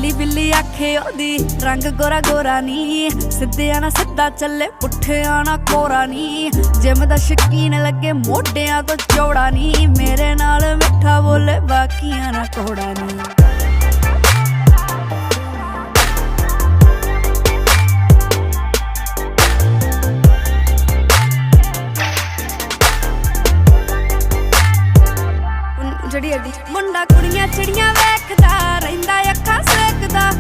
ਬਿੱਲੀ ਬਿੱਲੀ ਆਖੇ ਉਹਦੀ ਰੰਗ ਗੋਰਾ ਗੋਰਾ ਨੀ, ਸਿੱਧਿਆਂ ਨਾ ਸਿੱਧਾ ਚੱਲੇ ਪੁੱਠਿਆਂ ਨਾ ਕੋਰਾ ਨੀ। ਜਿਮ ਦਾ ਸ਼ਕੀਨ ਲੱਗੇ ਮੋਢਿਆਂ ਤੋਂ ਚੌੜਾ ਨੀ, ਮੇਰੇ ਨਾਲ ਮਿੱਠਾ ਬੋਲੇ ਬਾਕੀਆਂ ਨਾ ਕੋੜਾ ਨੀ। ਜਿਹੜੀ ਮੁੰਡਾ ਕੁੜੀਆਂ ਚਿੜੀਆਂ ਵੇਖਦਾ ਰਹਿੰਦਾ ਅੱਖਾਂ ਸੇਕਦਾ।